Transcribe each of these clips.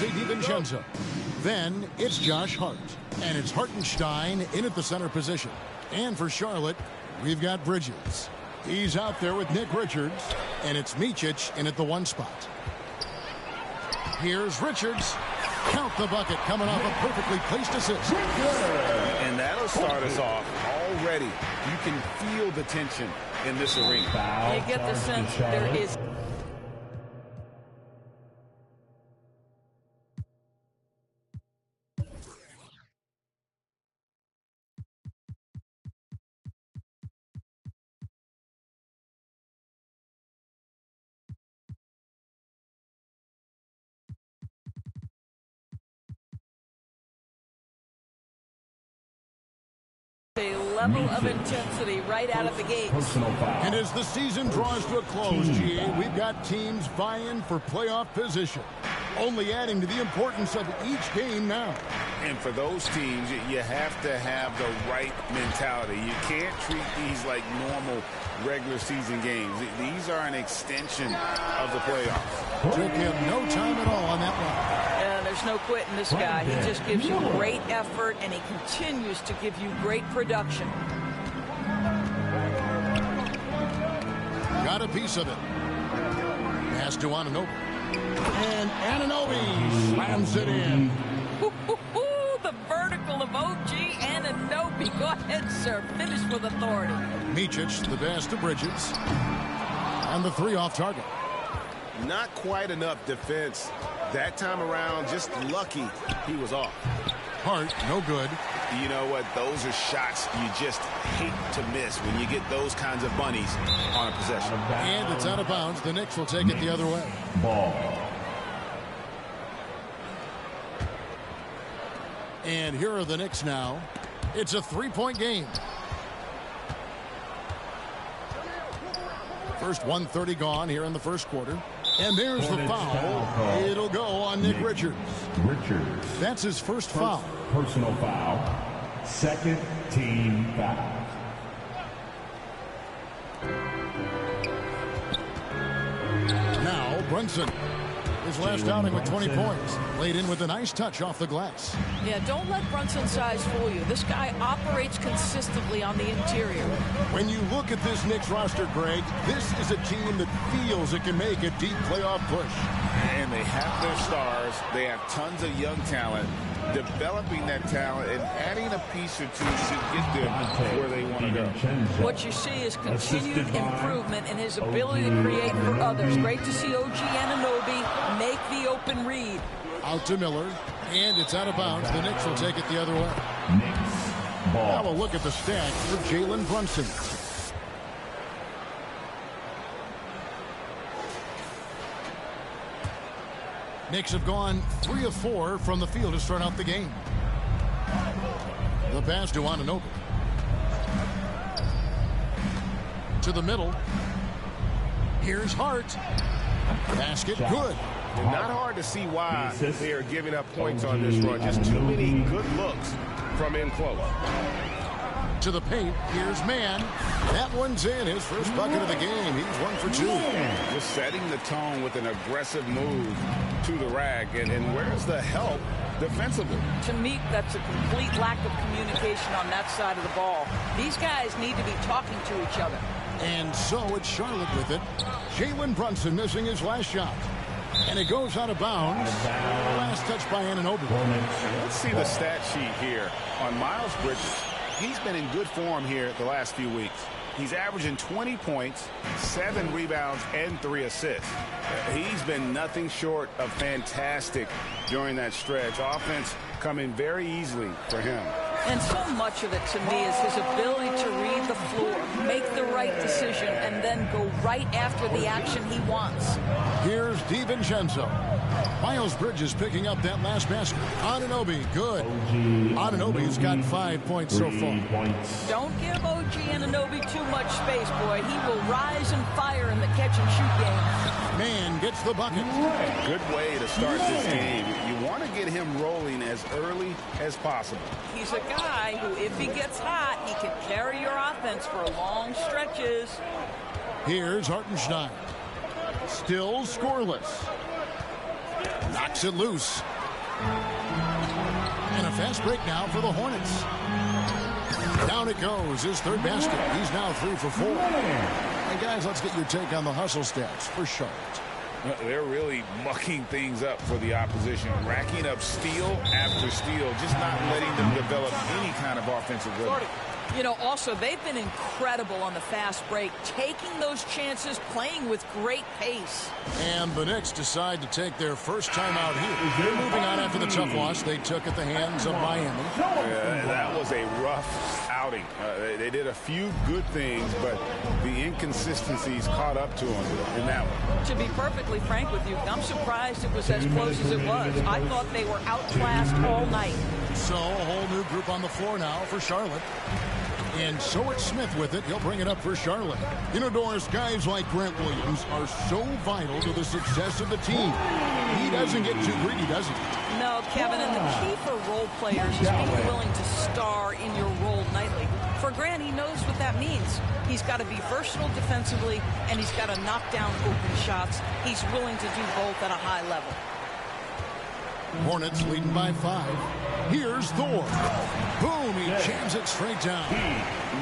DiVincenzo. Then it's Josh Hart. And it's Hartenstein in at the center position. And for Charlotte, we've got Bridges. He's out there with Nick Richards. And it's Micic in at the 1 spot. Here's Richards. Count the bucket coming off a perfectly placed assist. And that'll start us off already. You can feel the tension in this arena. You get the sense there is. A level of intensity right out of the gate. And as the season draws to a close, GA, we've got teams vying for playoff position, only adding to the importance of each game now. And for those teams, you have to have the right mentality. You can't treat these like normal regular season games. These are an extension of the playoffs. Took him no time at all on that one. And there's no quitting this guy. He just gives you great effort, and he continues to give you great production. Got a piece of it. Pass to Anunoby. And Anunoby slams it in. The vertical of OG Anunoby. Go ahead, sir. Finish with authority. Micic, the best of Bridges. And the 3 off target. Not quite enough defense that time around. Just lucky he was off. Hart, no good. You know what? Those are shots you just hate to miss when you get those kinds of bunnies on a possession. And it's out of bounds. The Knicks will take it the other way. Ball. And here are the Knicks now. It's a 3-point game. First 1:30 gone here in the first quarter. And there's the foul. It'll go on Nick Richards. That's his first foul. Personal foul. Second team foul. Now Brunson. His last outing with 20 points. Laid in with a nice touch off the glass. Yeah, don't let Brunson's size fool you. This guy operates consistently on the interior. When you look at this Knicks roster, Greg, this is a team that feels it can make a deep playoff push. And they have their stars. They have tons of young talent. Developing that talent and adding a piece or two should get them where they want to go. What you see is continued improvement in his ability to create for others. Great to see OG Anunoby make the open read. Out to Miller, and it's out of bounds. The Knicks will take it the other way. Knicks ball. Now a look at the stats for Jalen Brunson. Knicks have gone 3 of 4 from the field to start out the game. The pass to Anunoby. To the middle. Here's Hart. Basket good. Not hard to see why they are giving up points on this run. Just too many good looks from in close. To the paint. Here's Mann. That one's in. His first bucket of the game. He's 1 for 2. Just setting the tone with an aggressive move to the rack. And where's the help defensively? To me, that's a complete lack of communication on that side of the ball. These guys need to be talking to each other. And so it's Charlotte with it. Jalen Brunson missing his last shot. And it goes out of bounds. Last touch by Anunoby. Let's see the stat sheet here on Miles Bridges. He's been in good form here the last few weeks. He's averaging 20 points, 7 rebounds, and 3 assists. He's been nothing short of fantastic during that stretch. Offense coming very easily for him. And so much of it, to me, is his ability to read the floor, make the right decision, and then go right after the action he wants. Here's DiVincenzo. Miles Bridges picking up that last basket. Anunoby, good. Anunoby's got 5 points so far. Don't give OG Anunoby too much space, boy. He will rise and fire in the catch-and-shoot game. Mann gets the bucket. Good way to start this game. You want to get him rolling as early as possible. He's a guy who, if he gets hot, he can carry your offense for long stretches. Here's Hartenstein. Still scoreless. Knocks it loose. And a fast break now for the Hornets. Down it goes. His third basket. He's now 3 for 4. And guys, let's get your take on the hustle stats for Charlotte. They're really mucking things up for the opposition, racking up steal after steal, just not letting them develop any kind of offensive rhythm. You know, also, they've been incredible on the fast break, taking those chances, playing with great pace. And the Knicks decide to take their first time out here. They're moving on after the tough loss they took at the hands of Miami. That was a rough outing. They did a few good things, but the inconsistencies caught up to them in that one. To be perfectly frank with you, I'm surprised it was as close as it was. I thought they were outclassed all night. So a whole new group on the floor now for Charlotte. And so it's Smith with it. He'll bring it up for Charlotte. You know, Doris, guys like Grant Williams are so vital to the success of the team. He doesn't get too greedy, does he? No, Kevin, and the key for role players is being willing to star in your role nightly. For Grant, he knows what that means. He's got to be versatile defensively, and he's got to knock down open shots. He's willing to do both at a high level. Hornets leading by 5. Here's Thor. Boom, he jams it straight down.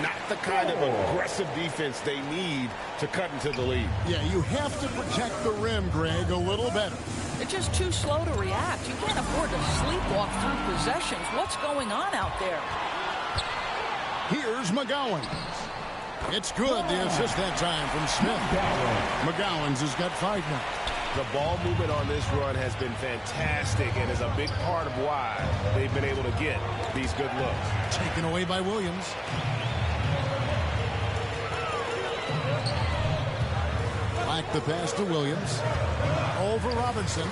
Not the kind of aggressive defense they need to cut into the lead. Yeah, you have to protect the rim, Greg, a little better. They're just too slow to react. You can't afford to sleepwalk through possessions. What's going on out there? Here's McGowan. It's good, the assist that time from Smith. McGowan's has got 5 now. The ball movement on this run has been fantastic and is a big part of why they've been able to get these good looks. Taken away by Williams. Back the pass to Williams. Over Robinson.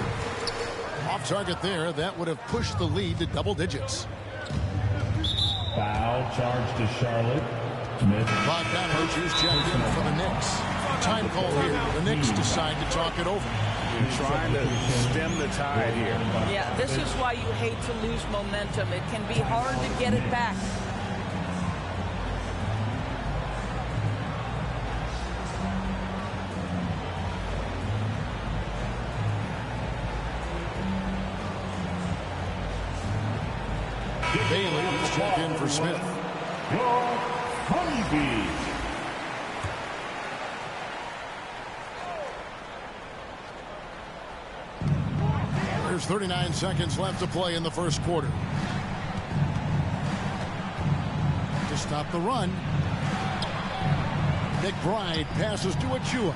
Off target there. That would have pushed the lead to double digits. Foul charge to Charlotte. Smith. Bogdanovich is checked in for the Knicks. Time call here. The Knicks decide to talk it over. You're trying to stem the tide here. Yeah, this is why you hate to lose momentum. It can be hard to get it back. Bailey is checked in for Smith. Honeybee. There's 39 seconds left to play in the first quarter. To stop the run, McBride passes to Achua.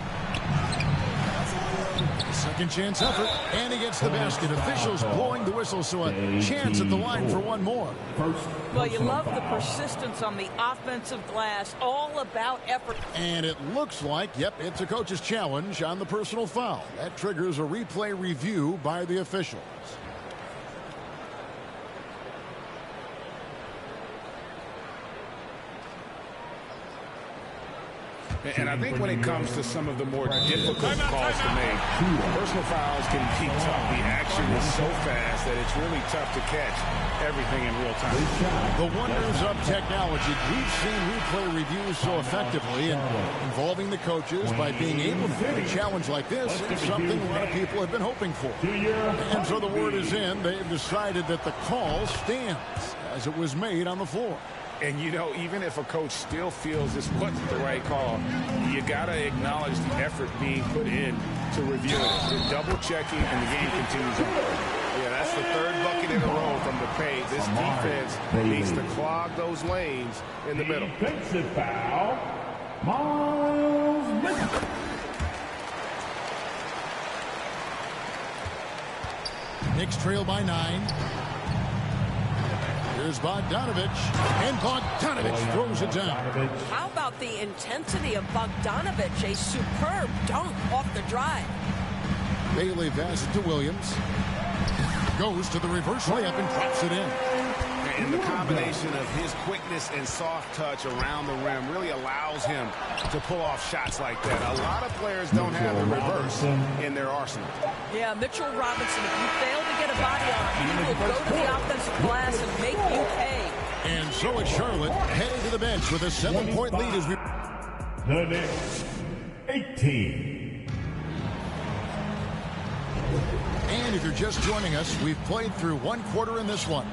Second chance effort, and he gets the basket. Officials blowing the whistle, so a chance at the line for one more. Well, you love the persistence on the offensive glass, all about effort. And it looks like, yep, it's a coach's challenge on the personal foul. That triggers a replay review by the officials. And I think when it comes to some of the more difficult calls to make, personal fouls can be tough. The action is so fast that it's really tough to catch everything in real time. The wonders of technology. We've seen replay reviews so effectively, and involving the coaches by being able to make a challenge like this is something a lot of people have been hoping for. And so the word is in. They've decided that the call stands as it was made on the floor. And, you know, even if a coach still feels this wasn't the right call, you got to acknowledge the effort being put in to review it. They're double-checking, and the game continues on. Yeah, that's the third bucket in a row from the paint. This defense needs to clog those lanes in the middle. Defensive foul. Miles Mitchell. Knicks trail by 9. Here's Bogdanovich, and Bogdanovich throws it down. How about the intensity of Bogdanovich? A superb dunk off the drive. Bailey passes to Williams. Goes to the reverse layup and drops it in. And the combination of his quickness and soft touch around the rim really allows him to pull off shots like that. A lot of players don't have the reverse in their arsenal. Yeah, Mitchell Robinson, if you fail to get a body on him, he will go to the offensive glass and make you pay. And so it's Charlotte heading to the bench with a 7-point lead as we... The Knicks, 18. And if you're just joining us, we've played through one quarter in this one.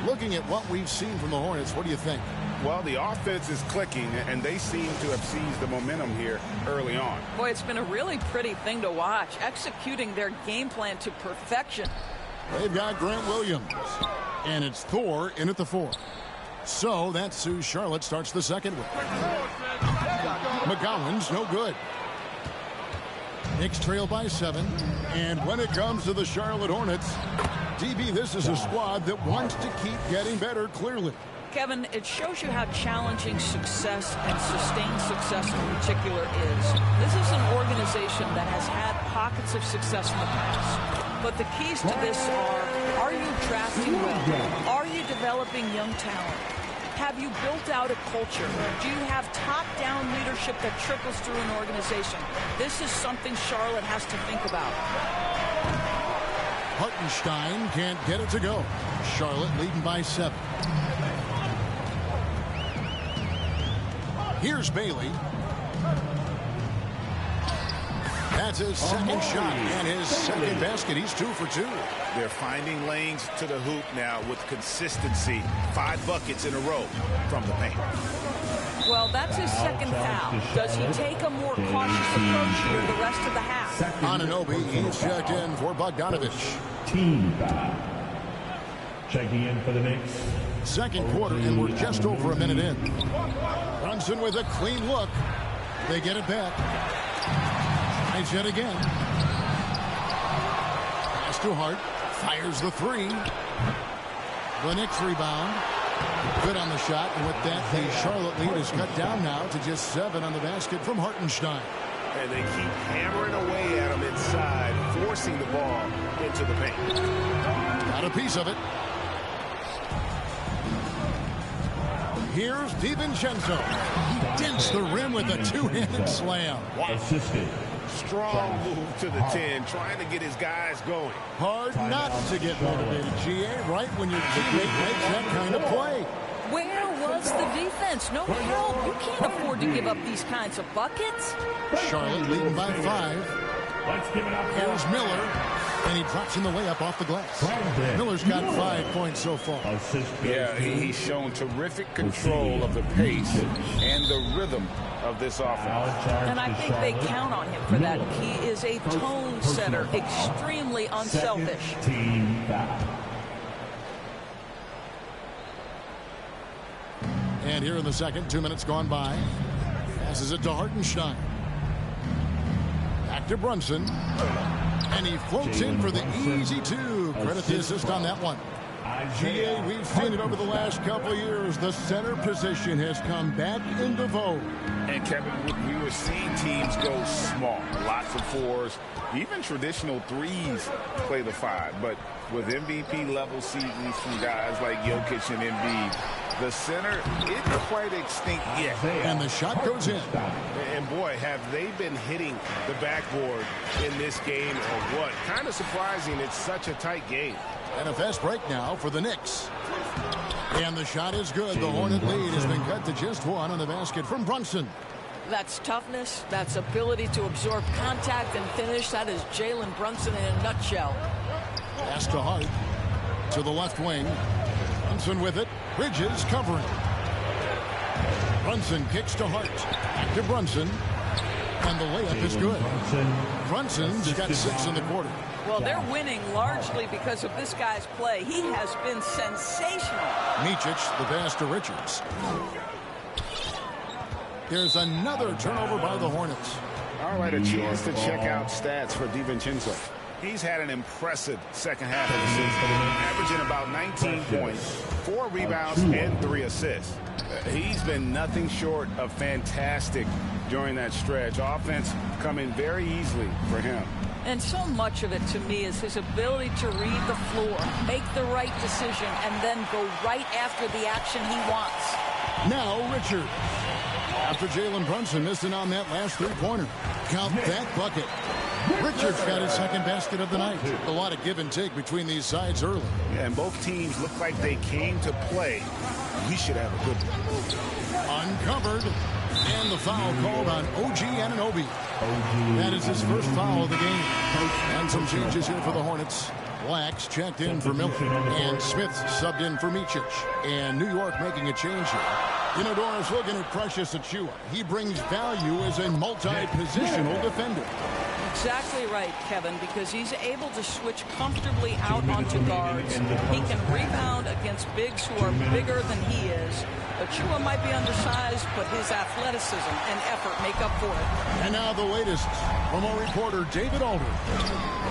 Looking at what we've seen from the Hornets, what do you think? Well, the offense is clicking, and they seem to have seized the momentum here early on. Boy, it's been a really pretty thing to watch, executing their game plan to perfection. They've got Grant Williams, and it's Thor in at the 4. So that's who Charlotte starts the second with. McGowan's no good. Knicks trail by 7. And when it comes to the Charlotte Hornets, DB, this is a squad that wants to keep getting better, clearly. Kevin, it shows you how challenging success and sustained success in particular is. This is an organization that has had pockets of success in the past. But the keys to this are you drafting well? Are you developing young talent? Have you built out a culture? Do you have top-down leadership that trickles through an organization? This is something Charlotte has to think about. Hartenstein can't get it to go. Charlotte leading by 7. Here's Bailey. That's his second shot and his second basket. He's 2 for 2. They're finding lanes to the hoop now with consistency. 5 buckets in a row from the paint. Well, that's his second foul. Does he take a more cautious approach here the rest of the half? Anunoby, he's checked in for Bogdanovich. Team foul. Checking in for the Knicks. Second quarter, and we're just over a minute in. Brunson with a clean look. They get it back. Nice hit again. Pass to Hart. Fires the 3. The Knicks rebound. Good on the shot. And with that, the Charlotte lead is cut down now to just 7 on the basket from Hartenstein. And they keep hammering away at him inside, forcing the ball into the paint. Got a piece of it. Here's DiVincenzo. He dents the rim with a 2-handed slam. Wow. Assisted. Strong move to the 10, trying to get his guys going. Hard not to get motivated, GA, right when your teammate makes that kind of play. Where was the defense? No help. You can't afford to give up these kinds of buckets. Charlotte leading by 5. Let's give it up. Here's Miller, and he drops in the layup off the glass. Miller's got 5 points so far. Yeah, he's shown terrific control of the pace and the rhythm of this offense. And I think they count on him for that. He is a tone setter, extremely unselfish. Team foul. And here in the second, 2 minutes gone by. Passes it to Hartenstein. Back to Brunson. And he floats in for the easy 2. Credit the assist on that one. GA, we've seen it over the last couple of years. The center position has come back into vogue. And Kevin, we were seeing teams go small. Lots of 4s, even traditional 3s play the 5. But with MVP level seasons from guys like Jokic and Embiid, the center isn't quite extinct yet. And the shot goes in. And boy, have they been hitting the backboard in this game or what? Kind of surprising it's such a tight game. And a fast break now for the Knicks. And the shot is good. The Hornet lead has been cut to just 1 on the basket from Brunson. That's toughness. That's ability to absorb contact and finish. That is Jalen Brunson in a nutshell. Pass to Hart. To the left wing. Brunson with it. Bridges covering. Brunson kicks to Hart. Back to Brunson. And the layup is good. Brunson's got 6 in the quarter. Well, they're winning largely because of this guy's play. He has been sensational. Micic, the pass to Richards. There's another turnover by the Hornets. All right, a chance to check out stats for DiVincenzo. He's had an impressive second half of the season, averaging about 19 points, 4 rebounds, and 3 assists. He's been nothing short of fantastic during that stretch. Offense coming very easily for him. And so much of it, to me, is his ability to read the floor, make the right decision, and then go right after the action he wants. Now Richards. After Jalen Brunson missing on that last 3-pointer. Count that bucket. Richards got his second basket of the night. A lot of give and take between these sides early. Yeah, and both teams look like they came to play. We should have a good one. Uncovered. And the foul called on OG Anunoby. That is his first foul of the game. And some changes here for the Hornets. Blacks checked in for Miller. And Smith subbed in for Micic. And New York making a change here. You know, Doris, looking at Precious Achiuwa, he brings value as a multi-positional defender. Exactly right, Kevin, because he's able to switch comfortably out onto guards. He can rebound against bigs who are bigger than he is. Achiuwa might be undersized, but his athleticism and effort make up for it. And now the latest from our reporter, David Alder.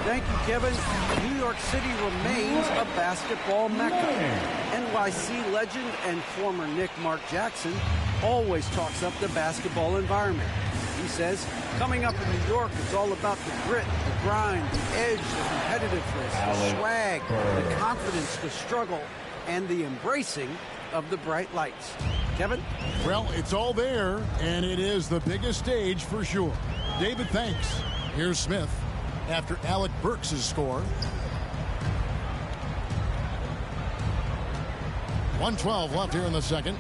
Thank you, Kevin. New York City remains a basketball mecca. NYC legend and former Knick Mark Jackson always talks up the basketball environment. He says, coming up in New York, it's all about the grit, the grind, the edge, the competitiveness, the swag, the confidence, the struggle, and the embracing of the bright lights. Kevin? Well, it's all there, and it is the biggest stage for sure. David, thanks. Here's Smith after Alec Burks' score. 1:12 left here in the second.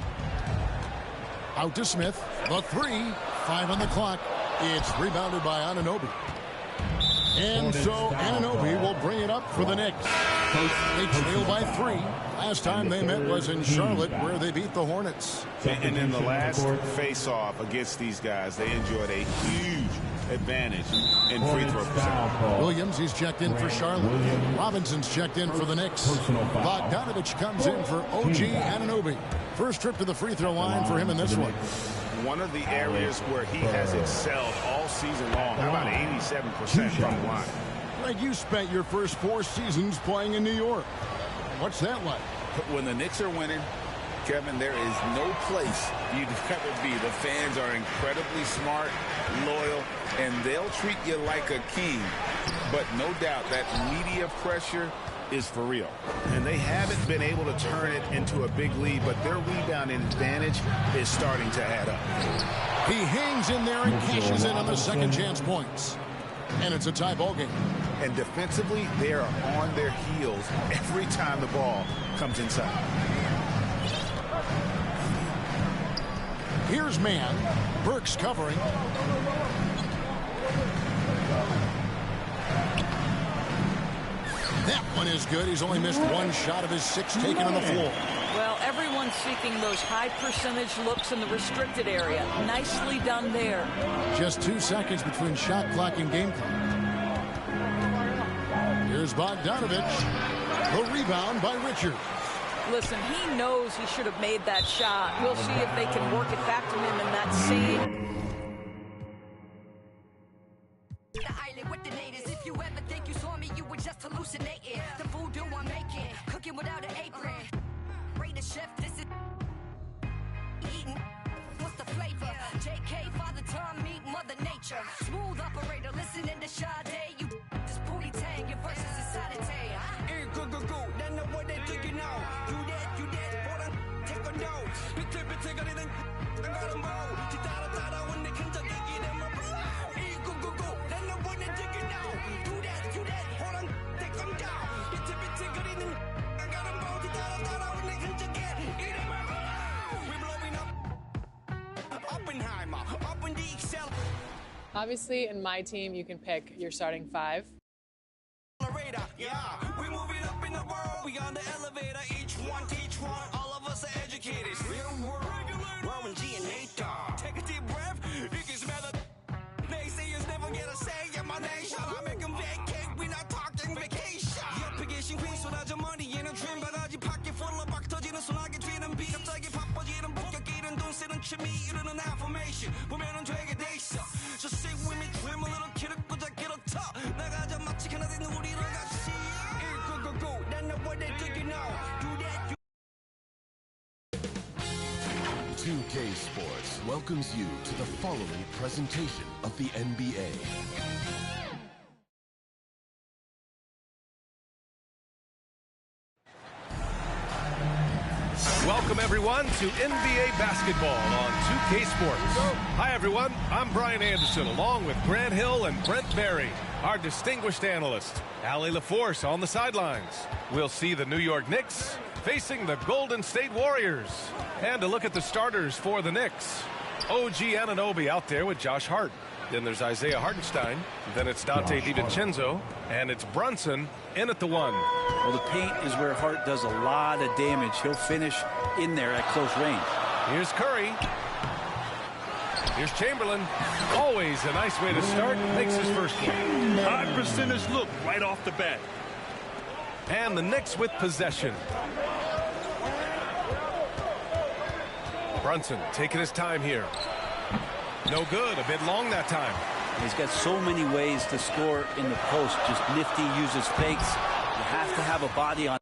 Out to Smith. The three. 5 on the clock. It's rebounded by Anunoby. And so Anunoby will bring it up for the Knicks. They trail by 3. Last time they met was in Charlotte, where they beat the Hornets. And in the last face-off against these guys, they enjoyed a huge advantage in free throw percentage. Williams, he's checked in for Charlotte. Robinson's checked in for the Knicks. Bogdanovich comes in for OG Anunoby. First trip to the free throw line for him in this one. One of the areas where he has excelled all season long. How about 87% from the line? Greg, you spent your first 4 seasons playing in New York. What's that like? When the Knicks are winning, Kevin, there is no place you'd rather be. The fans are incredibly smart, loyal, and they'll treat you like a king. But no doubt that media pressure is for real. And they haven't been able to turn it into a big lead, but their rebounding advantage is starting to add up. He hangs in there and cashes in on the second chance points. And it's a tie ball game. And defensively, they are on their heels every time the ball comes inside. Here's man. Burks covering. That one is good. He's only missed 1 shot of his 6 taken on the floor. Well, everyone's seeking those high percentage looks in the restricted area. Nicely done there. Just 2 seconds between shot clock and game clock. Here's Bogdanovich. The rebound by Richard. Listen, he knows he should have made that shot. We'll see if they can work it back to him in that same. The island with the natives. If you ever think you saw me, you were just hallucinating. The voodoo I'm making, cooking without an apron. Rate the chef, this is eating. What's the flavor? JK, Father Time, meet Mother Nature. Smooth operator, listening to Sade. You this booty tang, your verses is Saturday. go. Then know what they thinking now. You dead, hold on, take a note. 비틀비틀거리는 안 보. 뒤따라 when they can take it in my bro. go. Then know what they thinking now. You dead, hold on, take them down. 비틀비틀거리는 안 보. 뒤따라 when they can take it in my bro. We blowing up. Oppenheimer, up in the Excel. Obviously, in my team, you can pick your starting 5. Yeah, we moving up in the world. We on the elevator. Each one, all of us are educated. Real world, Roman G and Nate Dogg. Take a deep breath. You can smell the naysayers never get a say in my nation. I make them vacate. We not talking vacation. 옆에 계신 퀸 쏟아져 머리에는 dream 바가지 pocket full of 박 터지는 소나기 튀는 비 갑자기 바빠지는 본격끼는 돈 쓰는 취미 이루는 affirmation 보면은 되게 돼 있어. So sit with me, dream a little kid 꽂아 길어 터 나가자 마치 하나 된 우리를 같이 go. Then know what they thinking now. Do that. 2K Sports welcomes you to the following presentation of the NBA. Welcome, everyone, to NBA basketball on 2K Sports. Hi, everyone. I'm Brian Anderson, along with Grant Hill and Brent Barry, our distinguished analyst. Allie LaForce on the sidelines. We'll see the New York Knicks facing the Golden State Warriors. And a look at the starters for the Knicks. OG Anunoby out there with Josh Hart. Then there's Isaiah Hartenstein. Then it's Dante DiVincenzo. And it's Brunson in at the 1. Well, the paint is where Hart does a lot of damage. He'll finish in there at close range. Here's Curry. Here's Chamberlain. Always a nice way to start. Makes his first one. High percentage look right off the bat. And the Knicks with possession. Brunson taking his time here. No good. A bit long that time. He's got so many ways to score in the post. Just nifty, uses fakes. You have to have a body on.